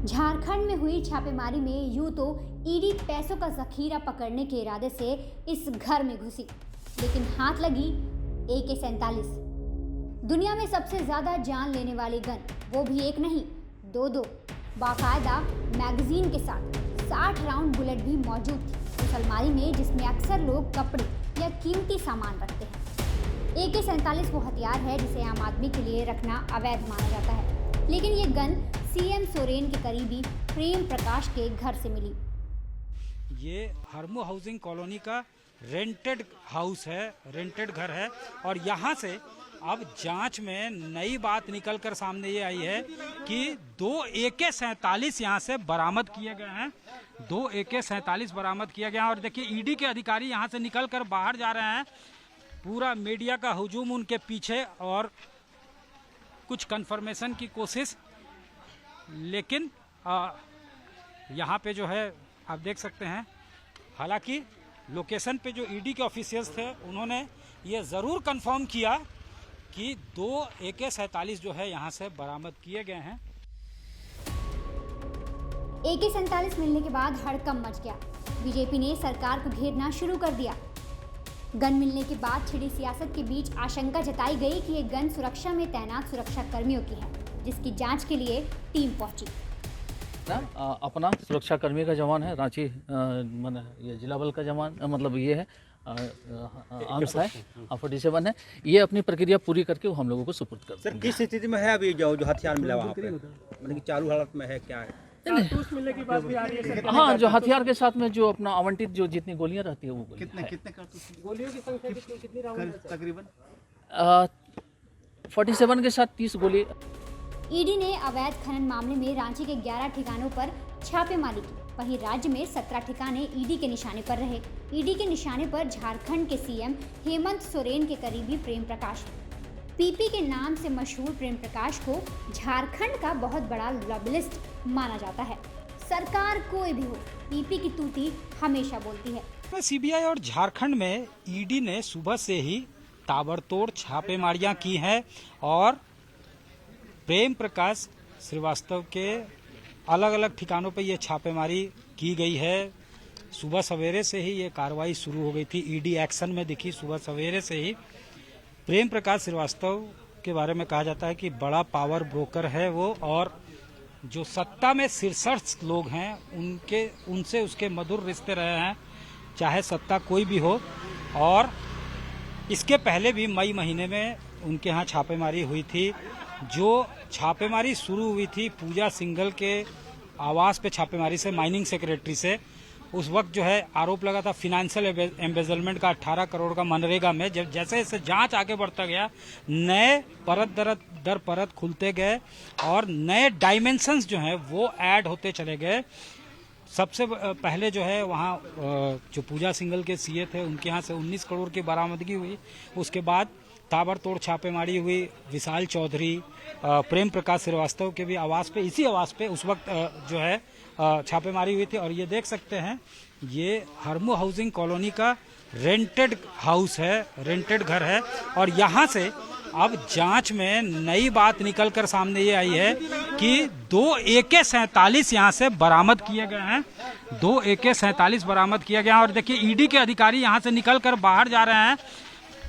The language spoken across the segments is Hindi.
झारखंड में हुई छापेमारी में यूं तो ईडी पैसों का जखीरा पकड़ने के इरादे से इस घर में घुसी, लेकिन हाथ लगी AK-47। दुनिया में सबसे ज्यादा जान लेने वाली गन, वो भी एक नहीं दो बाकायदा मैगजीन के साथ 60 राउंड बुलेट भी मौजूद थी उस अलमारी में जिसमें अक्सर लोग कपड़े या कीमती सामान रखते हैं। AK-47 वो हथियार है जिसे आम आदमी के लिए रखना अवैध माना जाता है, लेकिन ये गन CM सोरेन के करीबी प्रेम प्रकाश के घर से मिली। ये हरमू हाउसिंग कॉलोनी का रेंटेड हाउस है, रेंटेड घर है और यहाँ से अब जांच में नई बात निकलकर सामने ये आई है कि 2 AK-47 यहाँ से बरामद किए गए हैं। 2 AK-47 बरामद किया गया है और देखिए ईडी के अधिकारी यहाँ से निकलकर बाहर जा रहे हैं। पूरा मीडिया का हुजूम उनके पीछे और कुछ कंफर्मेशन की कोशिश, लेकिन यहाँ पे जो है आप देख सकते हैं, हालांकि लोकेशन पे जो ईडी के ऑफिशियल्स थे उन्होंने ये ज़रूर कंफर्म किया कि 2 AK-47 जो है यहाँ से बरामद किए गए हैं। AK-47 मिलने के बाद हड़कंप मच गया। बीजेपी ने सरकार को घेरना शुरू कर दिया। गन मिलने के बाद छिड़ी सियासत के बीच आशंका जताई गई कि ये गन सुरक्षा में तैनात सुरक्षा कर्मियों की है, जिसकी जांच के लिए टीम पहुंची। अपना सुरक्षा कर्मी का जवान है, रांची ये जिला बल का जवान, मतलब ये है आर्म्स है 47 है। ये अपनी प्रक्रिया पूरी करके वो हम लोगों को सुपुर्द कर। सर किस स्थिति में है अभी जो हथियार मिला वहाँ पे, मतलब कि चालू हालत में है, क्या है? मिलने की बात भी आ रही है। हाँ, जो हथियार के साथ में जो अपना आवंटित जो जितनी गोलियां रहती है वो कितने गोलियों की संख्या कितनी राउंड तकरीबन 47 के साथ 30 गोली। ईडी ने अवैध खनन मामले में रांची के 11 ठिकानों पर छापेमारी की। वहीं राज्य में 17 ठिकाने ईडी के निशाने पर रहे। ईडी के निशाने पर झारखंड के CM हेमंत सोरेन के करीबी प्रेम प्रकाश। PP के नाम से मशहूर प्रेम प्रकाश को झारखंड का बहुत बड़ा लॉबिलिस्ट माना जाता है। सरकार कोई भी हो, PP की तूती हमेशा बोलती है। CBI और झारखंड में ईडी ने सुबह से ही ताबड़तोड़ छापेमारियां की हैं और प्रेम प्रकाश श्रीवास्तव के अलग अलग ठिकानों पर यह छापेमारी की गई है। सुबह सवेरे से ही ये कार्रवाई शुरू हो गई थी। ईडी एक्शन में दिखी सुबह सवेरे से ही। प्रेम प्रकाश श्रीवास्तव के बारे में कहा जाता है कि बड़ा पावर ब्रोकर है वो, और जो सत्ता में शीर्षस्थ लोग हैं उनसे उसके मधुर रिश्ते रहे हैं, चाहे सत्ता कोई भी हो। और इसके पहले भी मई महीने में उनके यहाँ छापेमारी हुई थी। जो छापेमारी शुरू हुई थी पूजा सिंघल के आवास पे छापेमारी से, माइनिंग सेक्रेटरी से। उस वक्त जो है आरोप लगा था फिनेंशियल एम्बेजलमेंट का 18 करोड़ का मनरेगा में। जब जैसे जैसे जांच आगे बढ़ता गया, नए परत दर परत खुलते गए और नए डायमेंशंस जो हैं वो ऐड होते चले गए। सबसे पहले जो है वहाँ जो पूजा सिंघल के CA थे उनके यहाँ से 19 करोड़ की बरामदगी हुई। उसके बाद ताबड़तोड़ छापेमारी हुई विशाल चौधरी, प्रेम प्रकाश श्रीवास्तव के भी आवास पे, इसी आवास पे उस वक्त जो है छापेमारी हुई थी। और ये देख सकते हैं, ये हरमू हाउसिंग कॉलोनी का रेंटेड हाउस है, रेंटेड घर है और यहाँ से अब जांच में नई बात निकलकर सामने ये आई है कि 2 AK-47 यहाँ से बरामद किए गए हैं। 2 AK-47 बरामद किया गया और देखिए ईडी के अधिकारी यहाँ से निकलकर बाहर जा रहे हैं।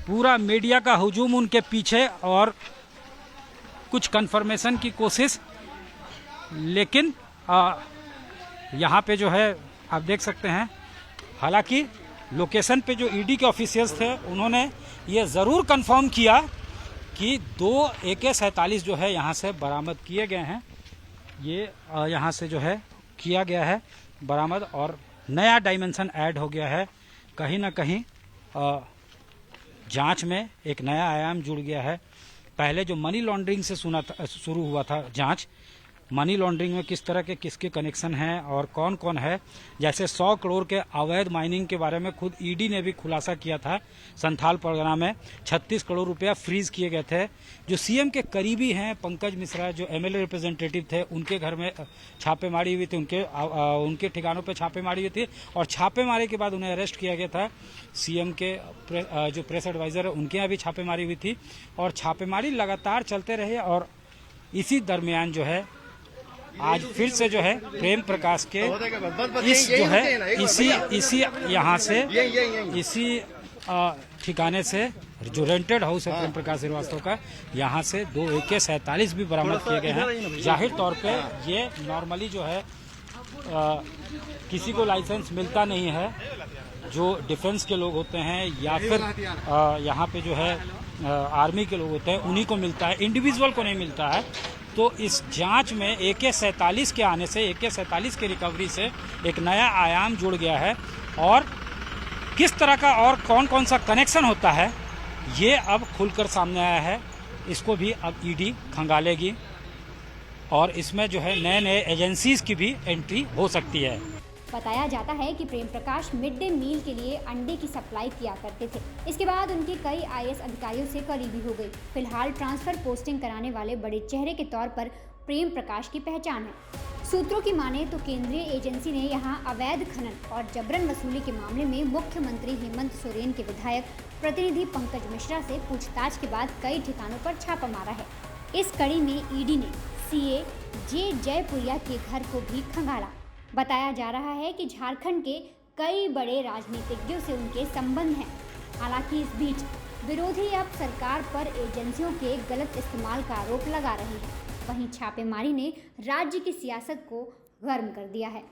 पूरा मीडिया का हुजूम उनके पीछे और कुछ कंफर्मेशन की कोशिश, लेकिन यहाँ पे जो है आप देख सकते हैं, हालांकि लोकेशन पे जो ईडी के ऑफिशियल्स थे उन्होंने ये ज़रूर कंफर्म किया कि 2 AK-47 जो है यहाँ से बरामद किए गए हैं। ये यहाँ से जो है किया गया है बरामद और नया डायमेंशन ऐड हो गया है। कहीं ना कहीं जांच में एक नया आयाम जुड़ गया है। पहले जो मनी लॉन्ड्रिंग से शुरू हुआ था जांच, मनी लॉन्ड्रिंग में किस तरह के किसके कनेक्शन हैं और कौन कौन है, जैसे 100 करोड़ के अवैध माइनिंग के बारे में खुद ईडी ने भी खुलासा किया था। संथाल परगना में 36 करोड़ रुपया फ्रीज किए गए थे। जो CM के करीबी हैं पंकज मिश्रा, जो MLA रिप्रेजेंटेटिव थे, उनके घर में छापेमारी हुई थी, उनके ठिकानों पर छापेमारी हुई थी और छापेमारी के बाद उन्हें अरेस्ट किया गया था। CM के जो प्रेस एडवाइजर है उनके यहाँ भी छापेमारी हुई थी और छापेमारी लगातार चलते रहे और इसी दरमियान जो है आज फिर से जो है प्रेम प्रकाश के इस जो है इसी यहाँ से इसी ठिकाने से जो रेंटेड हाउस है प्रेम प्रकाश श्रीवास्तव का, यहाँ से 2 AK-47 भी बरामद किए गए हैं। जाहिर तौर पे ये नॉर्मली जो है किसी को लाइसेंस मिलता नहीं है, जो डिफेंस के लोग होते हैं या फिर यहाँ पे जो है आर्मी के लोग होते हैं उन्हीं को मिलता है, इंडिविजुअल को नहीं मिलता है। तो इस जांच में AK-47 के आने से, AK-47 की रिकवरी से एक नया आयाम जुड़ गया है और किस तरह का और कौन कौन सा कनेक्शन होता है ये अब खुलकर सामने आया है। इसको भी अब ईडी खंगालेगी और इसमें जो है नए नए एजेंसीज की भी एंट्री हो सकती है। बताया जाता है कि Prem Prakash mid day meal के लिए अंडे की सप्लाई किया करते थे। इसके बाद उनकी कई IAS अधिकारियों से करीबी हो गई। फिलहाल ट्रांसफर पोस्टिंग कराने वाले बड़े चेहरे के तौर पर प्रेम प्रकाश की पहचान है। सूत्रों की माने तो केंद्रीय एजेंसी ने यहां अवैध खनन और जबरन वसूली के मामले में मुख्यमंत्री हेमंत सोरेन के विधायक प्रतिनिधि पंकज मिश्रा से पूछताछ के बाद कई ठिकानों पर छापा मारा है। इस कड़ी में ईडी ने CA जे जयपुरिया के घर को भी खंगाला। बताया जा रहा है कि झारखंड के कई बड़े राजनीतिज्ञों से उनके संबंध हैं। हालांकि इस बीच विरोधी अब सरकार पर एजेंसियों के गलत इस्तेमाल का आरोप लगा रहे हैं। वहीं छापेमारी ने राज्य की सियासत को गर्म कर दिया है।